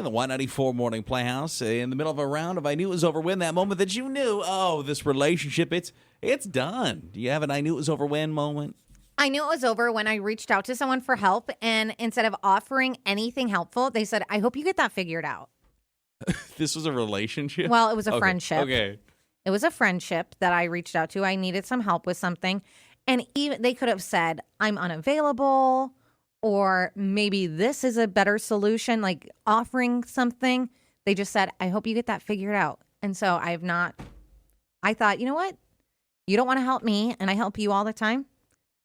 In the 194 Morning Playhouse, in the middle of a round of I Knew It Was Over When, that moment that you knew, oh, this relationship, it's done. Do you have an I Knew It Was Over When moment? I knew it was over when I reached out to someone for help, and instead of offering anything helpful, they said, I hope you get that figured out. This was a relationship? Well, it was a friendship. Okay. It was a friendship that I reached out to. I needed some help with something. And even they could have said, I'm unavailable, or maybe this is a better solution, like offering something. They just said, I hope you get that figured out. And so I thought, you know what? You don't want to help me, and I help you all the time.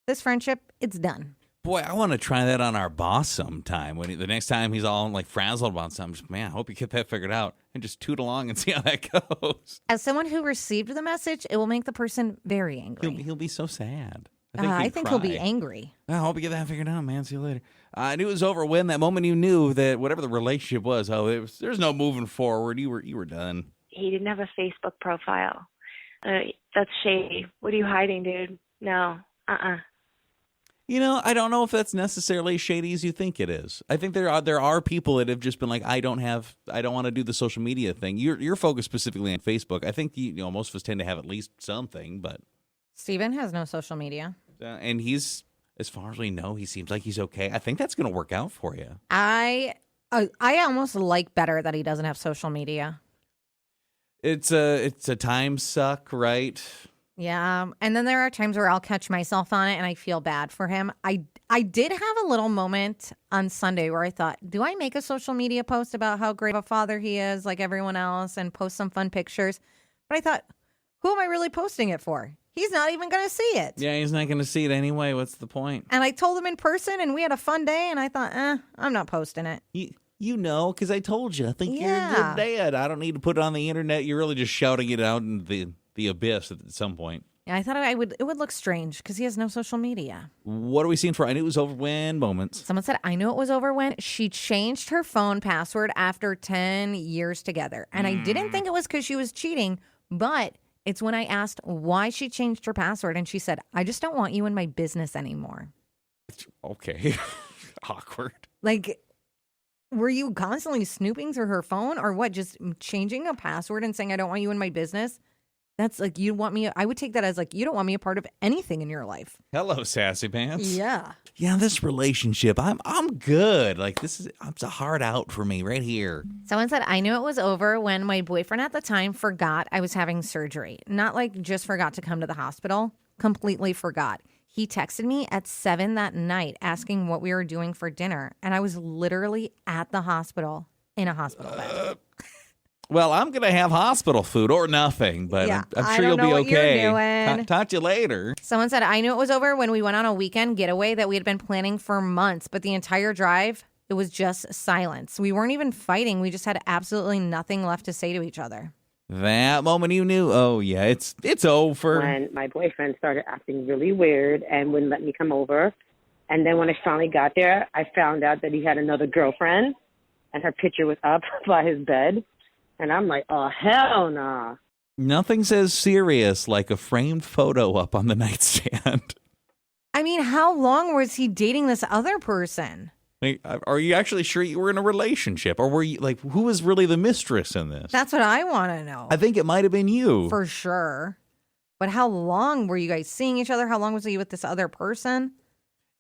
This friendship, it's done. Boy, I want to try that on our boss sometime. The next time he's all like frazzled about something, just, man, I hope you get that figured out, and just toot along and see how that goes. As someone who received the message, it will make the person very angry. He'll be so sad. I think he'll be angry. I hope you get that figured out, man. See you later. I knew it was over when that moment you knew that whatever the relationship was, there's no moving forward. You were done. He didn't have a Facebook profile. That's shady. What are you hiding, dude? No. You know, I don't know if that's necessarily as shady as you think it is. I think there are people that have just been like, I don't want to do the social media thing. You're focused specifically on Facebook. I think most of us tend to have at least something, but Steven has no social media. And he's, as far as we know, he seems like he's okay. I think that's going to work out for you. I almost like better that he doesn't have social media. It's a time suck, right? Yeah, and then there are times where I'll catch myself on it and I feel bad for him. I did have a little moment on Sunday where I thought, do I make a social media post about how great of a father he is like everyone else and post some fun pictures? But I thought, who am I really posting it for? He's not even going to see it. Yeah, he's not going to see it anyway. What's the point? And I told him in person and we had a fun day and I thought, I'm not posting it. You know, because I told you, I think you're a good dad. I don't need to put it on the internet. You're really just shouting it out in the abyss at some point. Yeah, I thought it would look strange because he has no social media. What are we seeing for I Knew It Was Over When moments? Someone said, I knew it was over when she changed her phone password after 10 years together. And I didn't think it was because she was cheating, but it's when I asked why she changed her password. And she said, I just don't want you in my business anymore. Okay. Awkward. Like, were you constantly snooping through her phone or what? Just changing a password and saying, I don't want you in my business? That's like, you want me. I would take that as like, you don't want me a part of anything in your life. Hello, sassy pants. Yeah. Yeah, this relationship, I'm good. Like, it's a hard out for me right here. Someone said, I knew it was over when my boyfriend at the time forgot I was having surgery. Not like just forgot to come to the hospital, completely forgot. He texted me at 7 that night asking what we were doing for dinner. And I was literally at the hospital in a hospital bed. Well, I'm going to have hospital food or nothing, but Yeah, I'm sure you'll be okay. Talk to you later. Someone said, I knew it was over when we went on a weekend getaway that we had been planning for months, but the entire drive, it was just silence. We weren't even fighting. We just had absolutely nothing left to say to each other. That moment you knew, oh, yeah, it's over. When my boyfriend started acting really weird and wouldn't let me come over. And then when I finally got there, I found out that he had another girlfriend, and her picture was up by his bed. And I'm like, oh, hell nah. Nothing says serious like a framed photo up on the nightstand. I mean, how long was he dating this other person? Like, are you actually sure you were in a relationship? Or were you, like, who was really the mistress in this? That's what I want to know. I think it might have been you. For sure. But how long were you guys seeing each other? How long was he with this other person?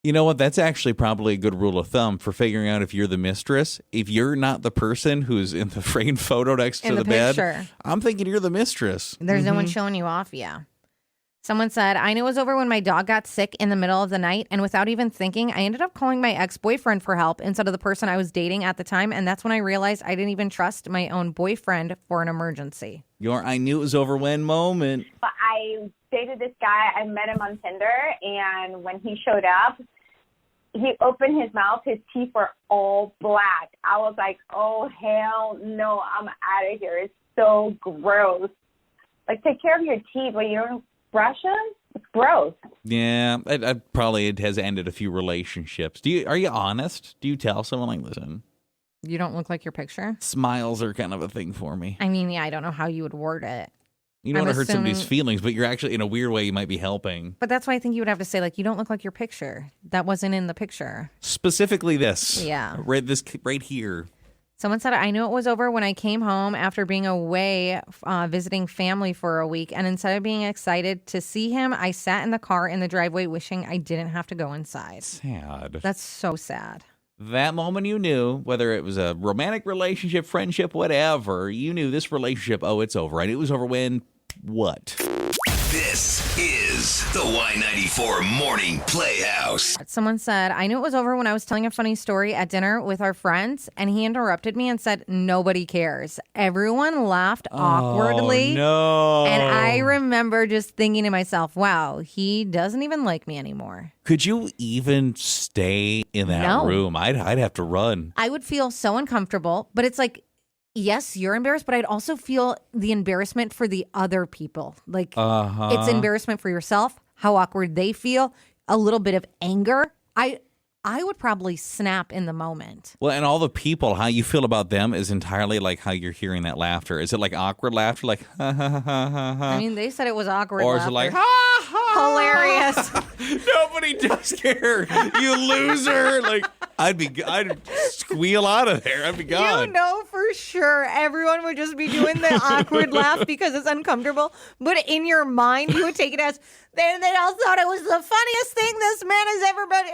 You know what? That's actually probably a good rule of thumb for figuring out if you're the mistress. If you're not the person who's in the framed photo next to the bed, I'm thinking you're the mistress. There's no one showing you off, yeah. Someone said, I knew it was over when my dog got sick in the middle of the night, and without even thinking, I ended up calling my ex-boyfriend for help instead of the person I was dating at the time, and that's when I realized I didn't even trust my own boyfriend for an emergency. Your I knew it was over when moment. But I dated this guy. I met him on Tinder, and when he showed up, he opened his mouth. His teeth were all black. I was like, oh, hell no, I'm out of here. It's so gross. Like, take care of your teeth when you don't brush them. It's gross. Yeah, I probably it has ended a few relationships. Are you honest? Do you tell someone, like, listen, You don't look like your picture? smiles are kind of a thing for me. I mean, yeah, I don't know how you would word it. You don't want to hurt assuming- somebody's feelings, but you're actually, in a weird way, you might be helping. But that's why I think you would have to say, like, you don't look like your picture. That wasn't in the picture. Specifically this. Yeah. Right here. Someone said, I knew it was over when I came home after being away visiting family for a week. And instead of being excited to see him, I sat in the car in the driveway wishing I didn't have to go inside. Sad. That's so sad. That moment you knew, whether it was a romantic relationship, friendship, whatever, you knew this relationship, oh, it's over. And it was over when what? This is the Y94 Morning Playhouse. Someone said, I knew it was over when I was telling a funny story at dinner with our friends, and he interrupted me and said, nobody cares. Everyone laughed awkwardly. Oh, no. And I remember just thinking to myself, wow, he doesn't even like me anymore. Could you even stay in that No. room? I'd have to run. I would feel so uncomfortable, but it's like, yes, you're embarrassed, but I'd also feel the embarrassment for the other people. Like, it's embarrassment for yourself, how awkward they feel, a little bit of anger. I would probably snap in the moment. Well, and all the people, how you feel about them is entirely like how you're hearing that laughter. Is it like awkward laughter, like ha ha ha ha ha? I mean, they said it was awkward or laughter. is it like ha ha? Hilarious. Nobody does care. You loser! Like I'd squeal out of there. I'd be gone. You know for sure everyone would just be doing the awkward laugh because it's uncomfortable. But in your mind, you would take it as, they all thought it was the funniest thing this man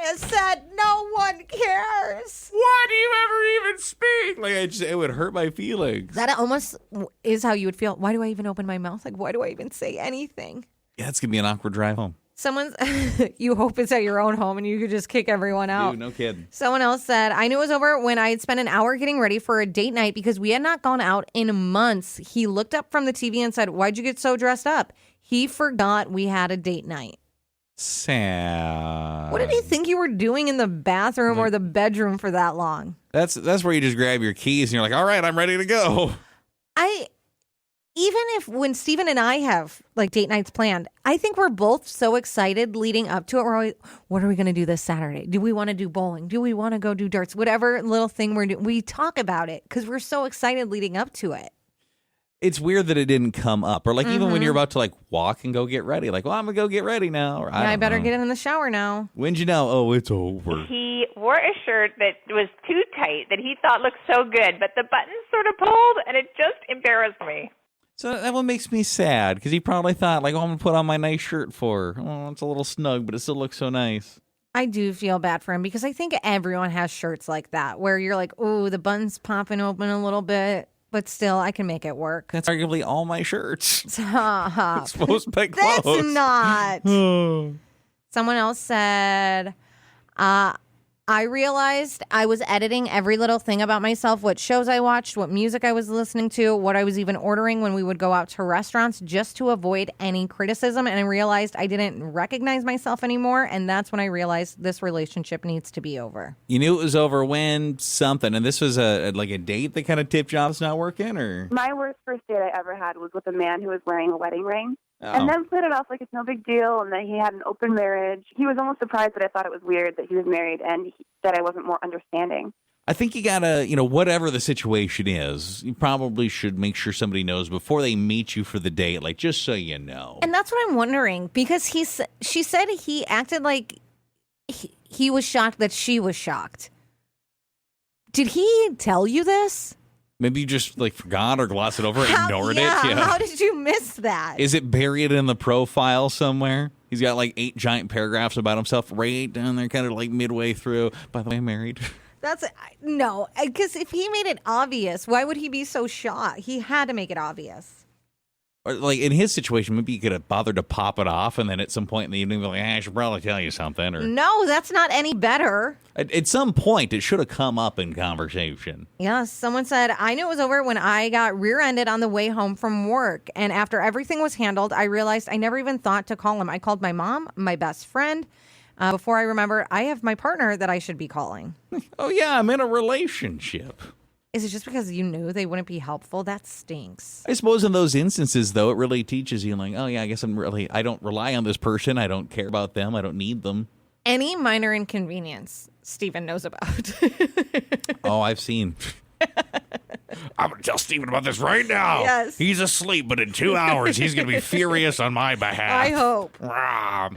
has said. No one cares. Why do you ever even speak? Like it would hurt my feelings. That almost is how you would feel. Why do I even open my mouth? Like, why do I even say anything? Yeah, it's gonna be an awkward drive home. Someone's, you hope it's at your own home and you could just kick everyone out. Dude, no kidding. Someone else said, I knew it was over when I had spent an hour getting ready for a date night because we had not gone out in months. He looked up from the TV and said, why'd you get so dressed up? He forgot we had a date night. Sad. What did he think you were doing in the bathroom or the bedroom for that long? That's where you just grab your keys and you're like, all right, I'm ready to go. Even if when Steven and I have like date nights planned, I think we're both so excited leading up to it. We're always, what are we going to do this Saturday? Do we want to do bowling? Do we want to go do darts? Whatever little thing we're doing, we talk about it because we're so excited leading up to it. It's weird that it didn't come up. Or like even when you're about to like walk and go get ready, like, well, I'm going to go get ready now. Or I better know. get in the shower now. When'd you know? Oh, it's over. He wore a shirt that was too tight that he thought looked so good, but the buttons sort of pulled, and it just embarrassed me. So that one makes me sad because he probably thought, like, oh, I'm going to put on my nice shirt for her. Oh, it's a little snug, but it still looks so nice. I do feel bad for him because I think everyone has shirts like that where you're like, oh, the button's popping open a little bit, but still I can make it work. That's arguably all my shirts. Stop. It's most of my clothes. That's not. Someone else said, I realized I was editing every little thing about myself, what shows I watched, what music I was listening to, what I was even ordering when we would go out to restaurants just to avoid any criticism. And I realized I didn't recognize myself anymore. And that's when I realized this relationship needs to be over. You knew it was over when something, and this was a date that kind of tipped you off it's not working, or? My worst first date I ever had was with a man who was wearing a wedding ring. Oh. And then played it off like it's no big deal and that he had an open marriage. He was almost surprised that I thought it was weird that he was married and that I wasn't more understanding. I think you gotta, whatever the situation is, you probably should make sure somebody knows before they meet you for the date, like just so you know. And that's what I'm wondering because she said he acted like he was shocked that she was shocked. Did he tell you this? Maybe you just forgot or glossed it over, ignored it. Yeah. How did you miss that? Is it buried in the profile somewhere? He's got 8 giant paragraphs about himself right down there, kind of midway through. By the way, I'm married. No, because if he made it obvious, why would he be so shocked? He had to make it obvious. Or in his situation, maybe you could have bothered to pop it off, and then at some point in the evening, be like, I should probably tell you something. Or No, that's not any better. At some point, it should have come up in conversation. Yeah, someone said, I knew it was over when I got rear-ended on the way home from work. And after everything was handled, I realized I never even thought to call him. I called my mom, my best friend. Before I remember, I have my partner that I should be calling. Oh, yeah, I'm in a relationship. Is it just because you knew they wouldn't be helpful? That stinks. I suppose in those instances, though, it really teaches you, oh, yeah, I guess I don't rely on this person. I don't care about them. I don't need them. Any minor inconvenience, Stephen knows about. Oh, I've seen. I'm going to tell Steven about this right now. Yes. He's asleep, but in 2 hours, he's going to be furious on my behalf. I hope. Rah.